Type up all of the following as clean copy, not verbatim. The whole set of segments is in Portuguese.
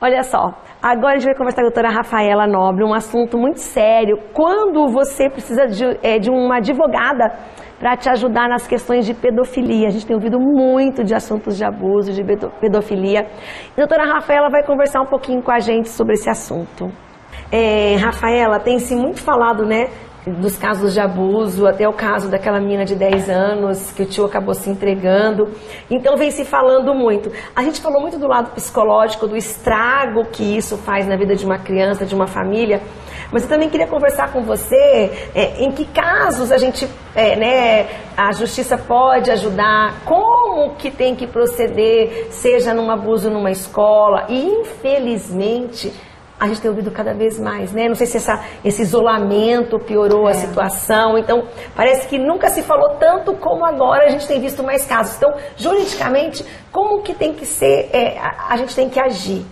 Olha só, agora a gente vai conversar com a doutora Rafaela Nobre, um assunto muito sério. Quando você precisa de uma advogada para te ajudar nas questões de pedofilia. A gente tem ouvido muito de assuntos de abuso, de pedofilia. A doutora Rafaela vai conversar um pouquinho com a gente sobre esse assunto. Rafaela, tem-se muito falado, né, dos casos de abuso, até o caso daquela menina de 10 anos que o tio acabou se entregando. Então vem se falando muito. A gente falou muito do lado psicológico, do estrago que isso faz na vida de uma criança, de uma família. Mas eu também queria conversar com você em que casos a gente, a justiça pode ajudar, como que tem que proceder, seja num abuso numa escola. E infelizmente a gente tem ouvido cada vez mais, né? Não sei se esse isolamento piorou a situação. Então, parece que nunca se falou tanto como agora a gente tem visto mais casos. Então, juridicamente, como que tem que ser, a gente tem que agir?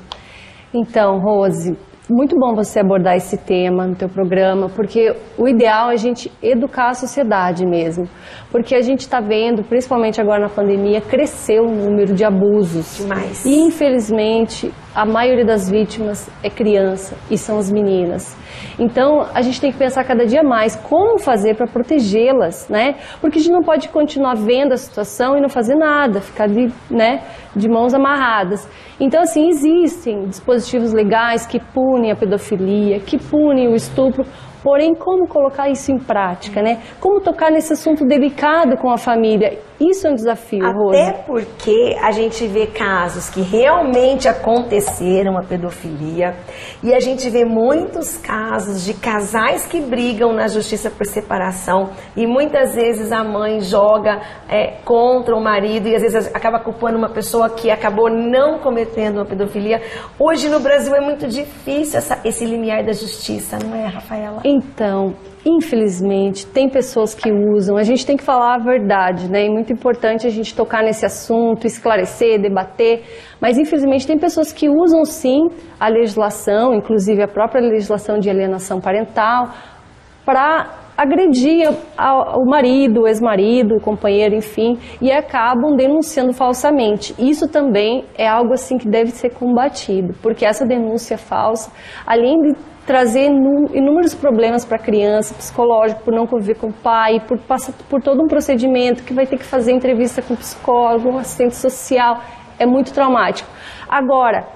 Então, Rose, muito bom você abordar esse tema no teu programa, porque o ideal é a gente educar a sociedade mesmo. Porque a gente está vendo, principalmente agora na pandemia, cresceu o número de abusos. Demais. E, infelizmente, a maioria das vítimas é criança e são as meninas. Então, a gente tem que pensar cada dia mais como fazer para protegê-las, né? Porque a gente não pode continuar vendo a situação e não fazer nada, ficar de mãos amarradas. Então, assim, existem dispositivos legais que punem a pedofilia, que punem o estupro, porém, como colocar isso em prática, né? Como tocar nesse assunto delicado com a família? Isso é um desafio, Rose. Até porque a gente vê casos que realmente aconteceram a pedofilia e a gente vê muitos casos de casais que brigam na justiça por separação e muitas vezes a mãe joga contra o marido e às vezes acaba culpando uma pessoa que acabou não cometendo uma pedofilia. Hoje no Brasil é muito difícil esse limiar da justiça, não é, Rafaela? Então, infelizmente, tem pessoas que usam, a gente tem que falar a verdade, né? É muito importante a gente tocar nesse assunto, esclarecer, debater, mas infelizmente tem pessoas que usam sim a legislação, inclusive a própria legislação de alienação parental, para agredir o marido, o ex-marido, o companheiro, enfim, e acabam denunciando falsamente. Isso também é algo assim que deve ser combatido, porque essa denúncia falsa, além de trazer inúmeros problemas para a criança, psicológico, por não conviver com o pai, por passar por todo um procedimento que vai ter que fazer entrevista com psicólogo, um assistente social, é muito traumático. Agora,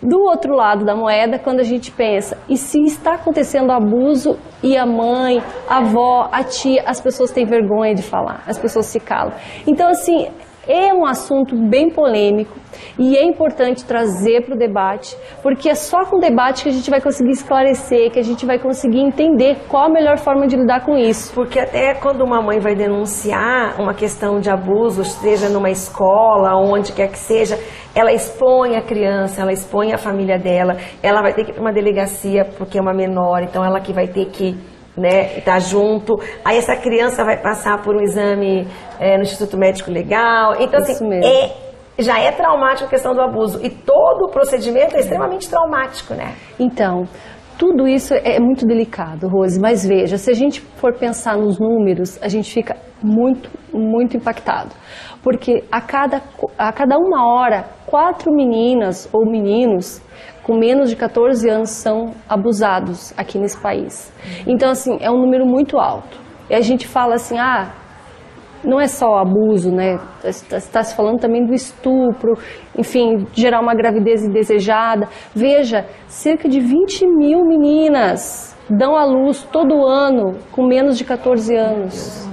do outro lado da moeda, quando a gente pensa, e se está acontecendo abuso e a mãe, a avó, a tia, as pessoas têm vergonha de falar, as pessoas se calam. Então, assim, é um assunto bem polêmico e é importante trazer para o debate, porque é só com o debate que a gente vai conseguir esclarecer, que a gente vai conseguir entender qual a melhor forma de lidar com isso. Porque até quando uma mãe vai denunciar uma questão de abuso, seja numa escola, onde quer que seja, ela expõe a criança, ela expõe a família dela, ela vai ter que ir para uma delegacia porque é uma menor, então ela que vai ter que estar junto. Aí essa criança vai passar por um exame no Instituto Médico Legal. Então, assim, já é traumático a questão do abuso. E todo o procedimento é extremamente traumático, né? Então, tudo isso é muito delicado, Rose. Mas veja, se a gente for pensar nos números, a gente fica muito, muito impactado. Porque a cada uma hora, 4 meninas ou meninos com menos de 14 anos são abusados aqui nesse país. Então, assim, é um número muito alto. E a gente fala assim, não é só abuso, né? Está se falando também do estupro, enfim, gerar uma gravidez indesejada. Veja, cerca de 20 mil meninas dão à luz todo ano com menos de 14 anos.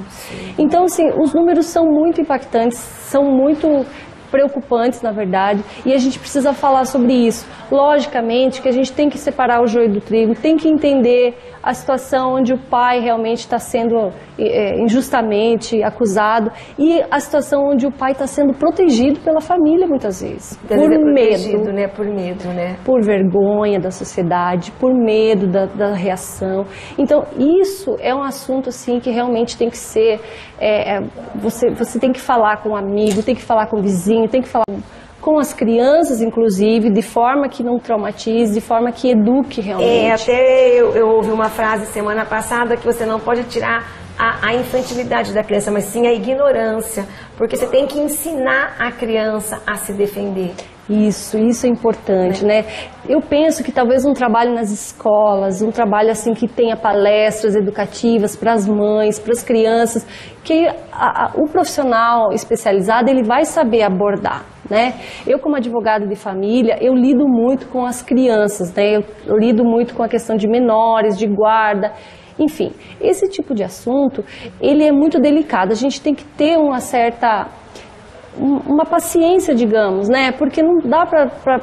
Então, assim, os números são muito impactantes, são muito preocupantes, na verdade, e a gente precisa falar sobre isso. Logicamente que a gente tem que separar o joio do trigo, tem que entender a situação onde o pai realmente está sendo injustamente acusado e a situação onde o pai está sendo protegido pela família, muitas vezes. Por medo, né? Por medo, né? Por vergonha da sociedade, por medo da reação. Então, isso é um assunto assim que realmente tem que ser... você tem que falar com um amigo, tem que falar com o vizinho, tem que falar com as crianças, inclusive, de forma que não traumatize, de forma que eduque realmente. Até eu ouvi uma frase semana passada que você não pode tirar a infantilidade da criança, mas sim a ignorância, porque você tem que ensinar a criança a se defender. Isso é importante, né? Eu penso que talvez um trabalho nas escolas, um trabalho assim que tenha palestras educativas para as mães, para as crianças, que o profissional especializado ele vai saber abordar, né? Eu como advogada de família, eu lido muito com as crianças, né? Eu lido muito com a questão de menores, de guarda. Enfim, esse tipo de assunto, ele é muito delicado. A gente tem que ter uma paciência, digamos, né? Porque não dá para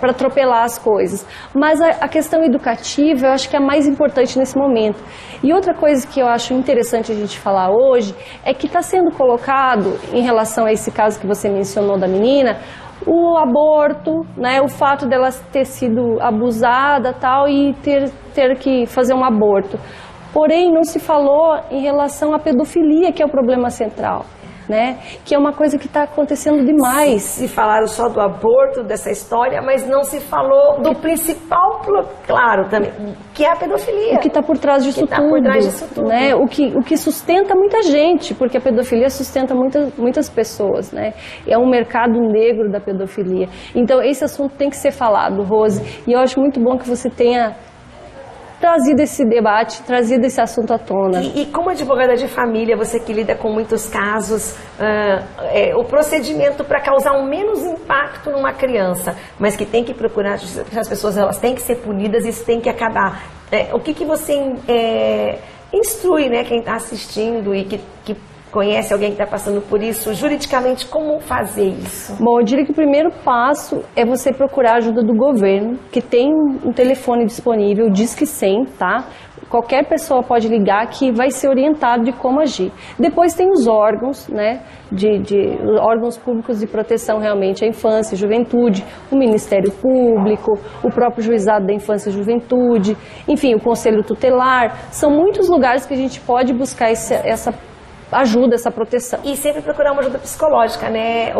atropelar as coisas. Mas a questão educativa, eu acho que é a mais importante nesse momento. E outra coisa que eu acho interessante a gente falar hoje, é que está sendo colocado, em relação a esse caso que você mencionou da menina, o aborto, né, o fato dela ter sido abusada tal, e ter que fazer um aborto. Porém, não se falou em relação à pedofilia, que é o problema central, né, que é uma coisa que está acontecendo demais. Se falaram só do aborto, dessa história, mas não se falou do principal, claro, também, que é a pedofilia. O que está por trás disso tudo, né? O que sustenta muita gente, porque a pedofilia sustenta muitas pessoas, né? É um mercado negro da pedofilia. Então, esse assunto tem que ser falado, Rose, e eu acho muito bom que você tenha trazido esse debate, trazido esse assunto à tona. E como advogada de família, você que lida com muitos casos, o procedimento para causar um menos impacto numa criança, mas que tem que procurar, as pessoas elas têm que ser punidas, isso tem que acabar. O que você instrui, né, quem está assistindo e que conhece alguém que está passando por isso, juridicamente, como fazer isso? Bom, eu diria que o primeiro passo é você procurar a ajuda do governo, que tem um telefone disponível, Disque 100, tá? Qualquer pessoa pode ligar que vai ser orientado de como agir. Depois tem os órgãos, né, órgãos públicos de proteção realmente à infância e juventude, o Ministério Público, o próprio Juizado da Infância e Juventude, enfim, o Conselho Tutelar. São muitos lugares que a gente pode buscar essa ajuda, essa proteção. E sempre procurar uma ajuda psicológica, né,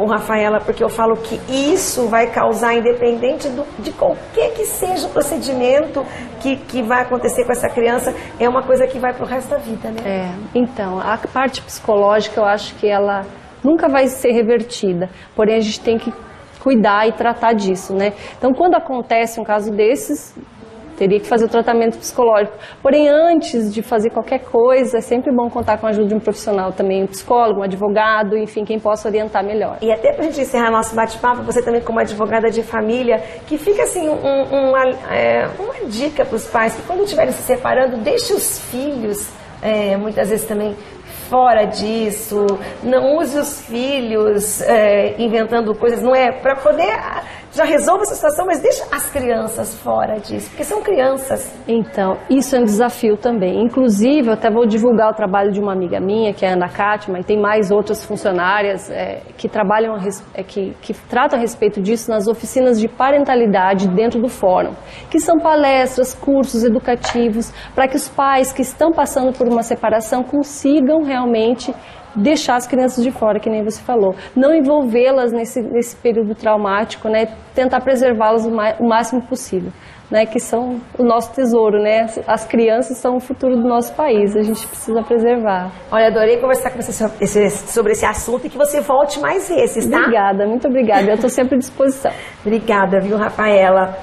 Rafaela, porque eu falo que isso vai causar, independente de qualquer que seja o procedimento que vai acontecer com essa criança, é uma coisa que vai pro resto da vida, né? Então, a parte psicológica eu acho que ela nunca vai ser revertida, porém a gente tem que cuidar e tratar disso, né? Então, quando acontece um caso desses, teria que fazer o tratamento psicológico. Porém, antes de fazer qualquer coisa, é sempre bom contar com a ajuda de um profissional também, um psicólogo, um advogado, enfim, quem possa orientar melhor. E até para a gente encerrar nosso bate-papo, você também como advogada de família, que fica assim uma dica para os pais, que quando estiverem se separando, deixe os filhos, muitas vezes também, fora disso, não use os filhos inventando coisas, não é para poder, já resolva essa situação, mas deixa as crianças fora disso, porque são crianças. Então, isso é um desafio também. Inclusive, eu até vou divulgar o trabalho de uma amiga minha, que é a Ana Kátima, e tem mais outras funcionárias que trabalham, que tratam a respeito disso nas oficinas de parentalidade dentro do fórum, que são palestras, cursos educativos, para que os pais que estão passando por uma separação consigam realmente deixar as crianças de fora, que nem você falou. Não envolvê-las nesse período traumático, né? Tentar preservá-las o máximo possível, né? Que são o nosso tesouro, né? As crianças são o futuro do nosso país, a gente precisa preservar. Olha, adorei conversar com você sobre esse assunto e que você volte mais vezes, tá? Obrigada, muito obrigada. Eu estou sempre à disposição. Obrigada, viu, Rafaela?